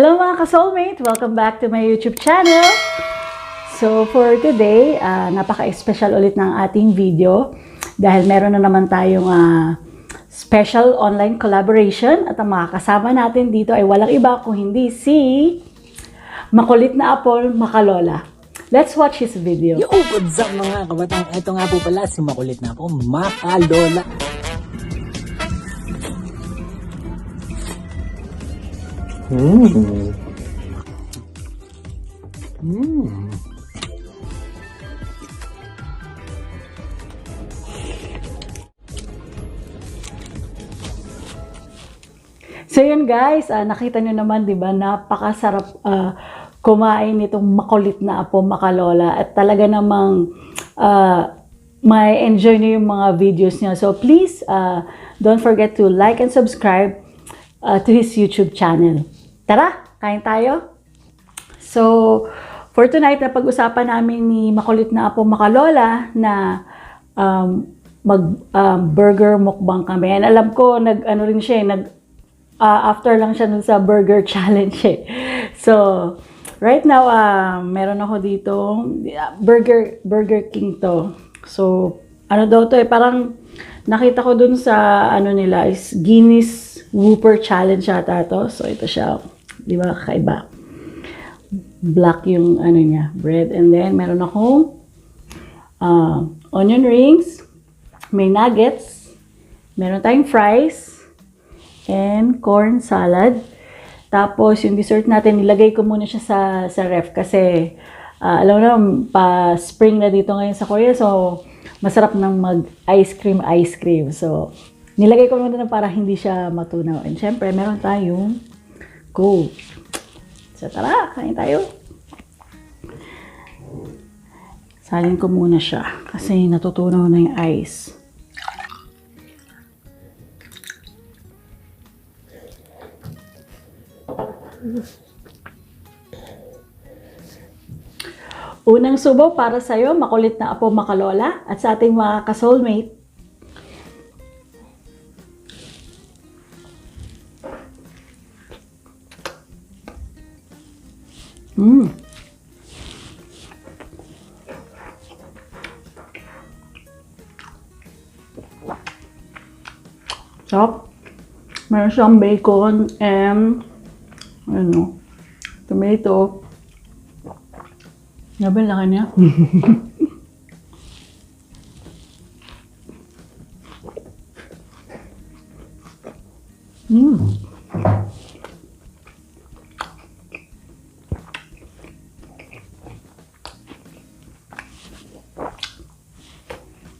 Hello mga ka-soulmate! Welcome back to my YouTube channel! So for today, napaka-special ulit ng ating video dahil meron na naman tayong special online collaboration at ang makakasama natin dito ay walang iba kung hindi si makulit na Apple Makalola. Let's watch his video. Yo, what's up mga kabatang? Ito nga po pala si makulit na Apple Makalola. So yun guys, nakita nyo naman 'di ba, napakasarap kumain nitong makulit na Apo Makalola at talaga namang may enjoy niyo yung mga videos niya. So please don't forget to like and subscribe to his YouTube channel. Tara, kain tayo. So for tonight, na pag-usapan namin ni makulit na Apo Makalola na burger mukbang kami. And alam ko nag-ano rin siya, after lang siya dun sa burger challenge eh. So, right now, meron ako dito, Burger King to. So, ano daw to eh, parang nakita ko dun sa, ano nila, is Guinness Whopper Challenge yata to. So, ito siya, di ba, kakaiba. Black yung, ano niya, bread. And then, meron akong onion rings, may nuggets, meron tayong fries, and corn salad. Tapos, yung dessert natin, nilagay ko muna siya sa ref kasi, alam mo na, pa-spring na dito ngayon sa Korea. So, masarap nang mag-ice cream. So, nilagay ko muna na para hindi siya matunaw. And syempre, meron tayong Coke. So, tara, kain tayo. Salin ko muna siya kasi natutunaw na yung ice. Unang subo para sa'yo, makulit na Apo Makalola, at sa ating mga ka-soulmate. Sarap. Meron siyang bacon and tomato. Grabe, laki niya.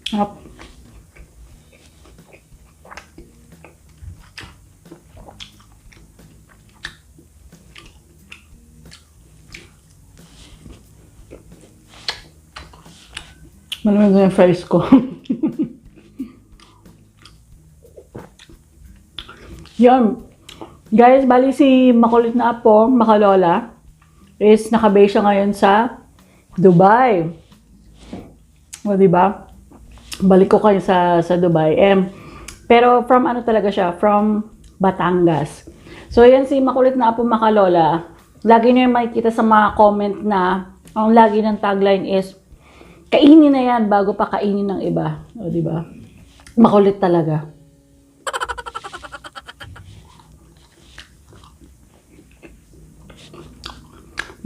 Sarap. Malamig na yung fries ko. Yan. Guys, bali si makulit na Apo Makalola is nakabase siya ngayon sa Dubai. O, diba? Balik ko kayo sa Dubai. Pero from ano talaga siya? From Batangas. So, yan si makulit na Apo Makalola. Lagi niyo yung makikita sa mga comment na ang lagi ng tagline is kainin na yan bago pa kainin ng iba. O, diba? Makulit talaga.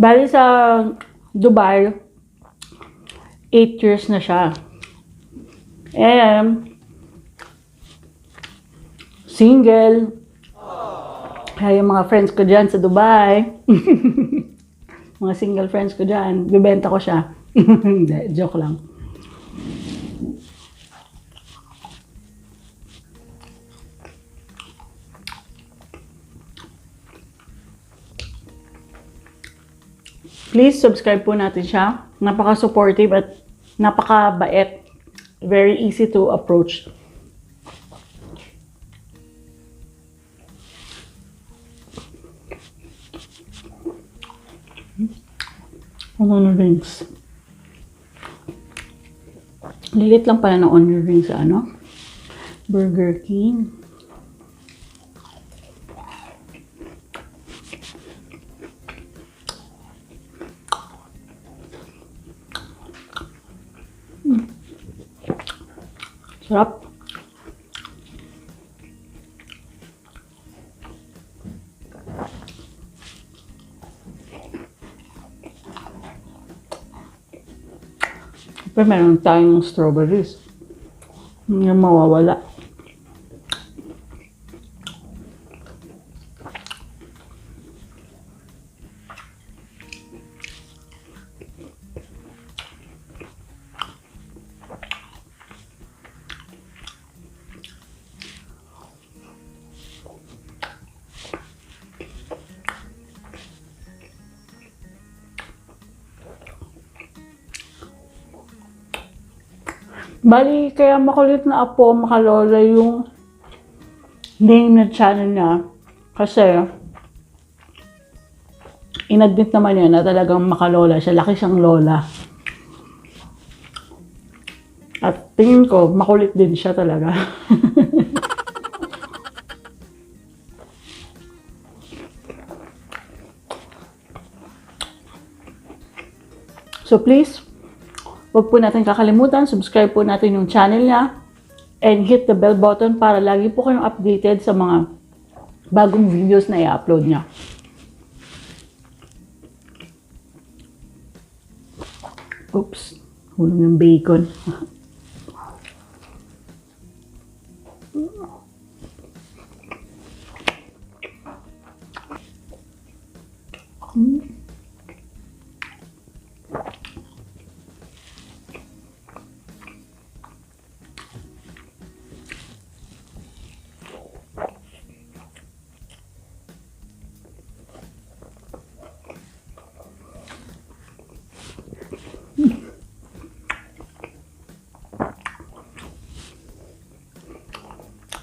Bali sa Dubai, 8 years na siya. And single. Kaya yung mga friends ko dyan sa Dubai, mga single friends ko dyan, bibenta ko siya. Hindi, joke lang. Please subscribe po natin siya. Napaka-supportive at napaka-bait. Very easy to approach. Onion rings. Lilit lang pala ng onion rings sa Burger King. Sarap. Pero meron tayong strawberries. Hindi yan mawawala. Bali, kaya Makulit na Apo Makalola yung name na channel niya. Kasi, inadmit naman niya na talagang makalola siya. Laki siyang lola. At tingin ko, makulit din siya talaga. So please, huwag po natin kakalimutan, subscribe po natin yung channel niya and hit the bell button para lagi po kayong updated sa mga bagong videos na i-upload niya. Oops, hulong yung bacon.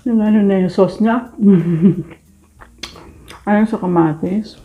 Yung ano na yung sauce niya. Ayun sa kamatis.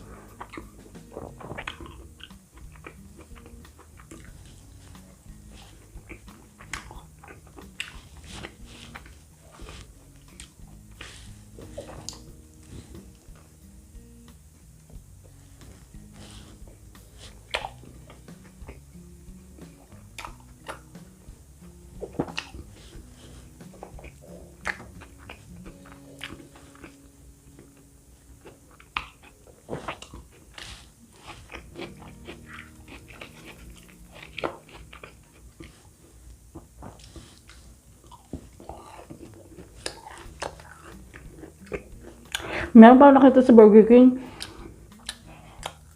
Meron pa ako nakita sa Burger King.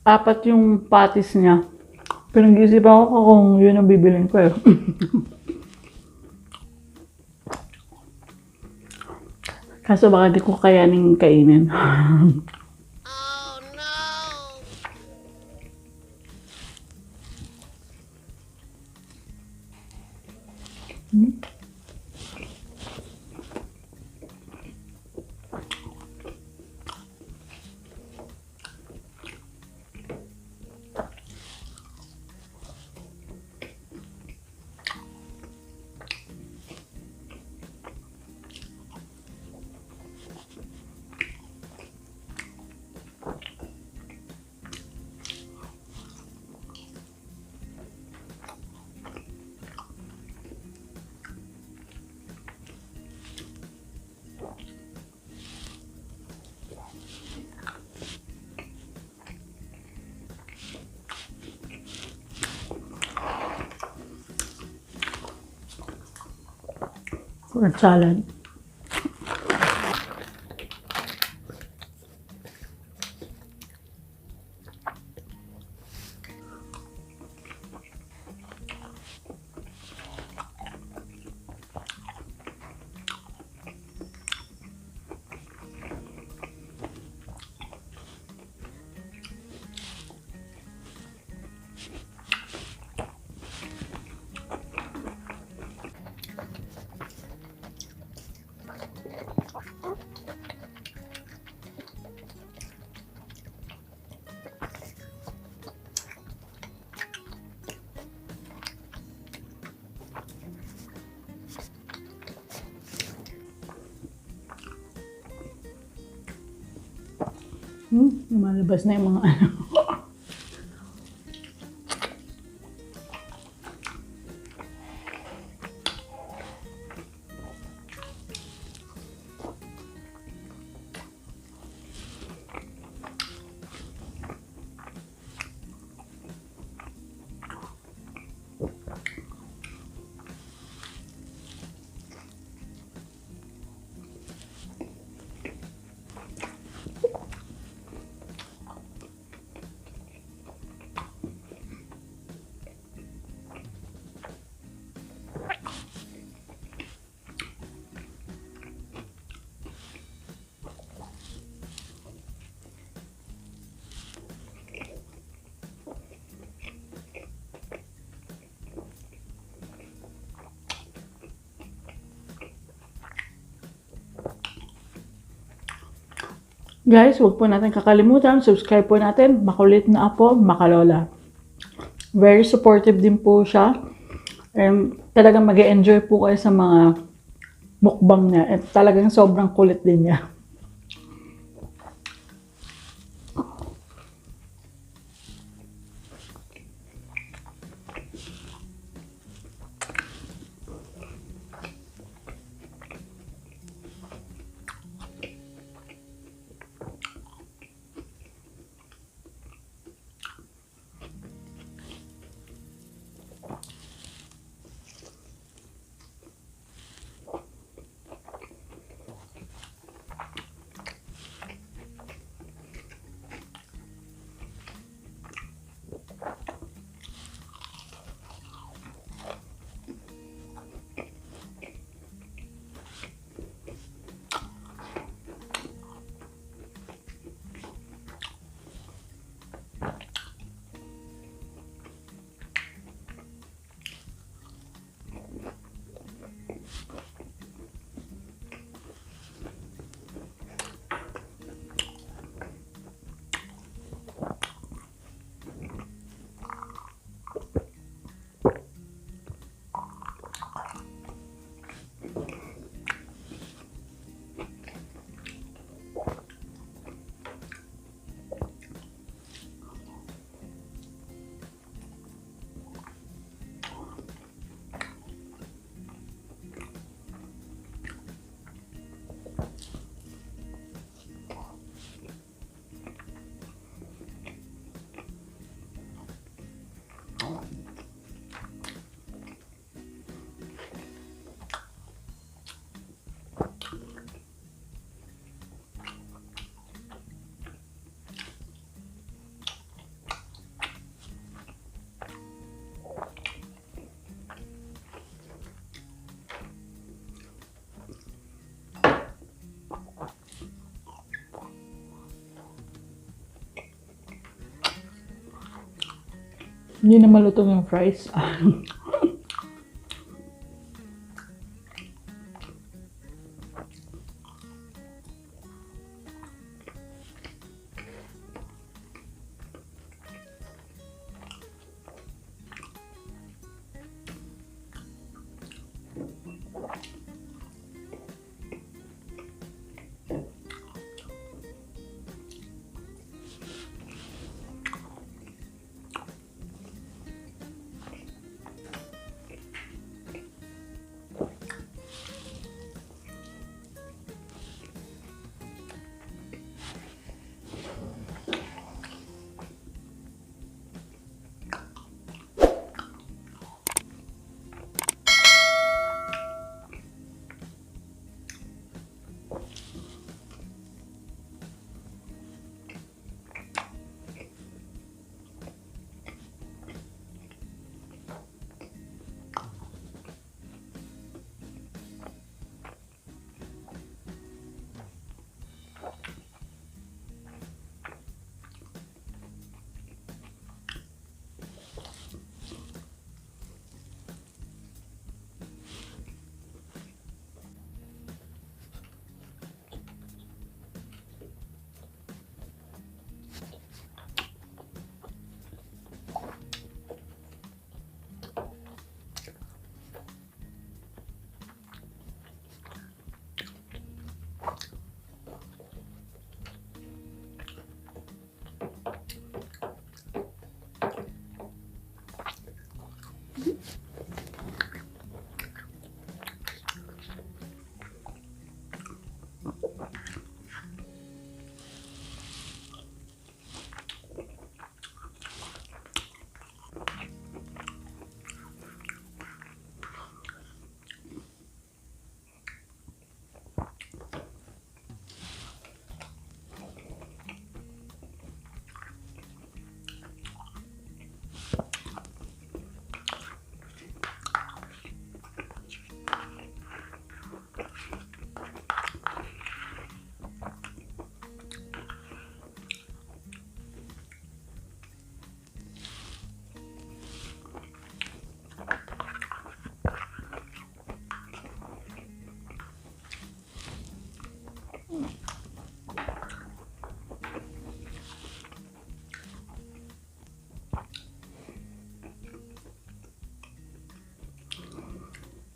4 yung patties niya. Pinag-iisipan ko kung yun ang bibilin ko eh. Kaso baka di ko kayanin kainin. Oh no! Fruit salad. Lumalabas na yung mga ano. Guys, huwag po natin kakalimutan, subscribe po natin, Makulit na Apo, Makalola. Very supportive din po siya. And talagang mag-enjoy po kayo sa mga mukbang niya. At talagang sobrang kulit din niya. Hindi na malutong yung fries.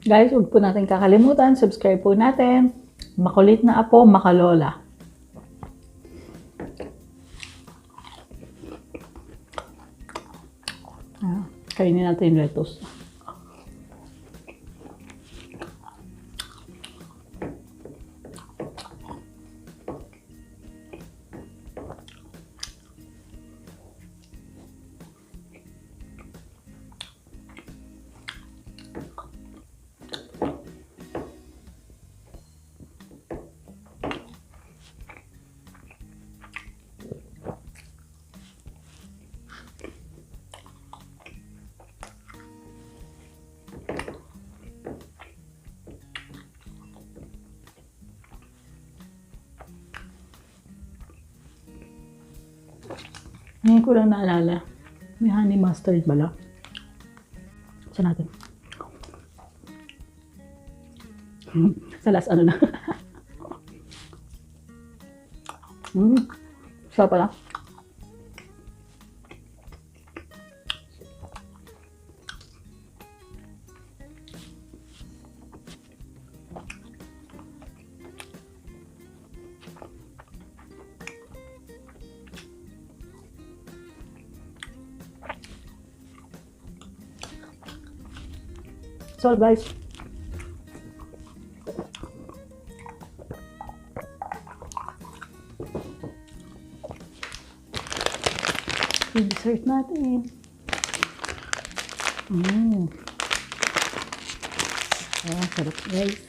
Guys, huwag po natin kakalimutan, subscribe po natin. Makulit na Apo, Makalola. Kainin natin yung lettuce. Ngayon ko lang naalala. May honey mustard pala. Saan natin? Sa last ano na. Siya pala. So guys, yung dessert natin. Sarap guys.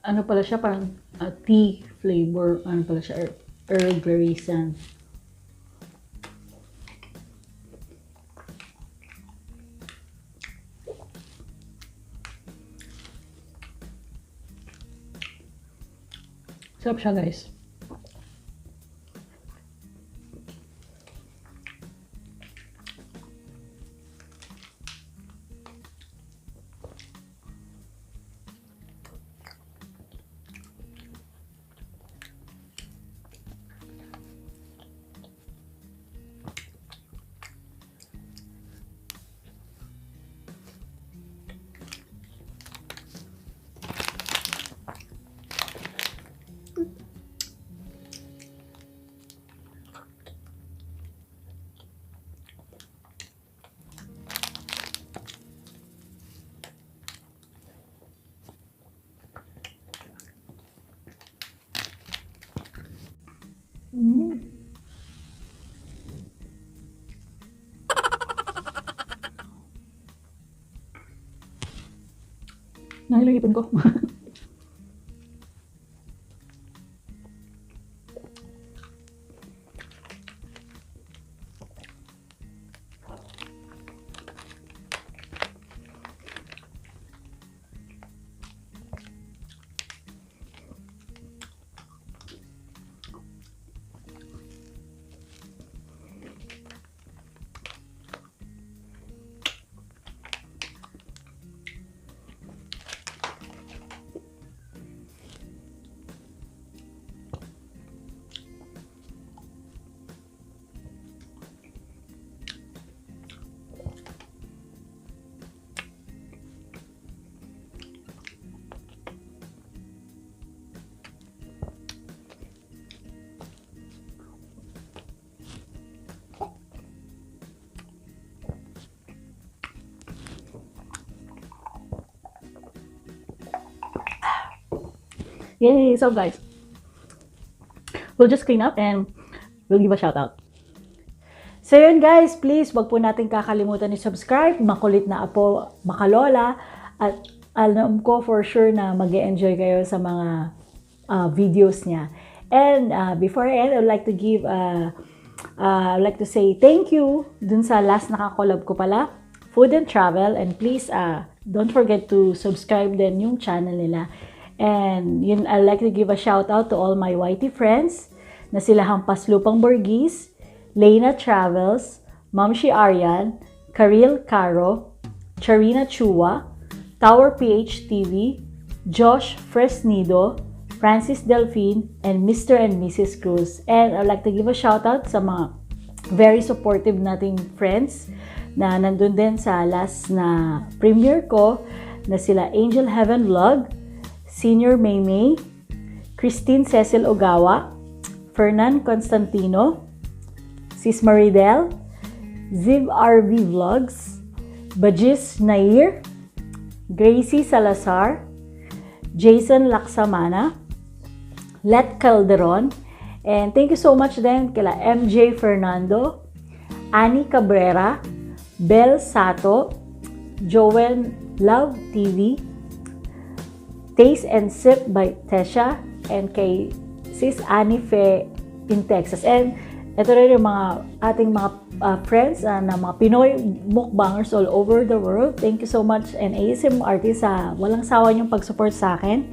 Ano pala siya, parang tea flavor, ano pala siya, Earl Grey scent. Sarap siya guys. Nahilang ipin ko. Yay! So guys, we'll just clean up and we'll give a shout out. So yun guys, please wag po natin kakalimutan ni subscribe, Makulit na Apo, Makalola, at alam ko for sure na mag-enjoy kayo sa mga videos niya. And before I end, I'd like to give I'd like to say thank you dun sa last nakakolab ko pala, Food and Travel, and please don't forget to subscribe din yung channel nila. And yun, I'd like to give a shout out to all my YT friends na sila Hampas Lupang Borgis, Lena Travels, Mamshi Aryan, Karil Caro, Charina Chua, Tower PH TV, Josh Fresnido, Francis Delphine, and Mr. and Mrs. Cruz. And I'd like to give a shout out sa mga very supportive nating friends na nandun din sa last na premiere ko na sila Angel Heaven Vlog, Senior Maymay, Christine Cecil Ogawa, Fernan Constantino, Sis Maridel, Ziv RV Vlogs, Bajis Nair, Gracie Salazar, Jason Laksamana, Let Calderon, and thank you so much din kila MJ Fernando, Annie Cabrera, Bel Sato, Joel Love TV, Taste and Sip by Tesha, and kay Sis Annie Fe in Texas. And ito rin yung mga ating mga friends na mga Pinoy mukbangers all over the world. Thank you so much, and ASM artist sa walang sawa niyong pag-support sa akin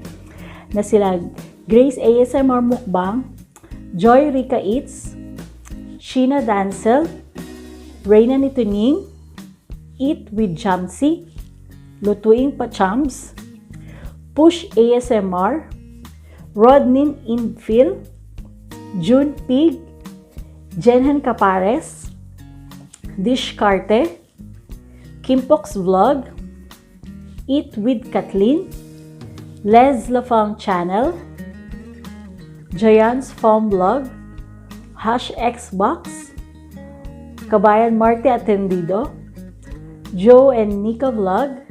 na sila Grace ASMR Mukbang, Joy Rica Eats, Sheena Dancel, Reyna Nituning, Eat with Jamsi, Lutuing Pachams, Push ASMR, Rodnin Infil, June Pig, Jenhen Capares, Dish Carte, Kimpox Vlog, Eat with Kathleen, Les Lafang Channel, Giants Farm Vlog, Hash Xbox, Kabayan Marty Atendido, Joe and Nika Vlog,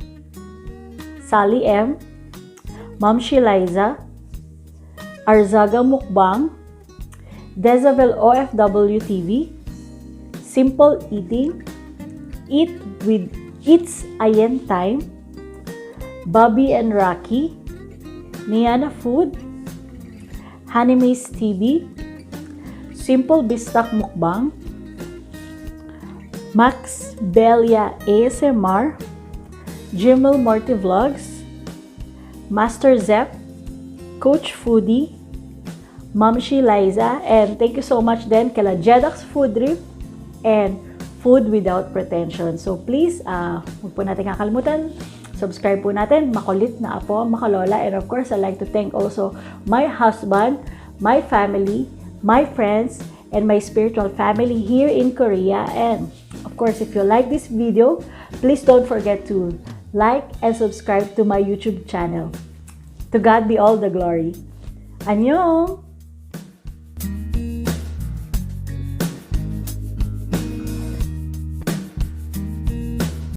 Sally M, Mamshi Liza, Arzaga Mukbang, Dezabel OFW TV, Simple Eating, Eat with It's Ayen Time, Bobby and Rocky, Niana Food, Hanime's TV, Simple Bistak Mukbang, Max Belia ASMR, Jimel Morty Vlogs, Master Zep, Coach Foodie, Mamshi Liza, and thank you so much din kala Jedax Food Trip and Food Without Pretension. So please, huwag po natin kakalimutan, subscribe po natin, Makulit na Apo, Makalola, and of course, I'd like to thank also my husband, my family, my friends, and my spiritual family here in Korea. And of course, if you like this video, please don't forget to like and subscribe to my YouTube channel. To God be all the glory. Annyeong!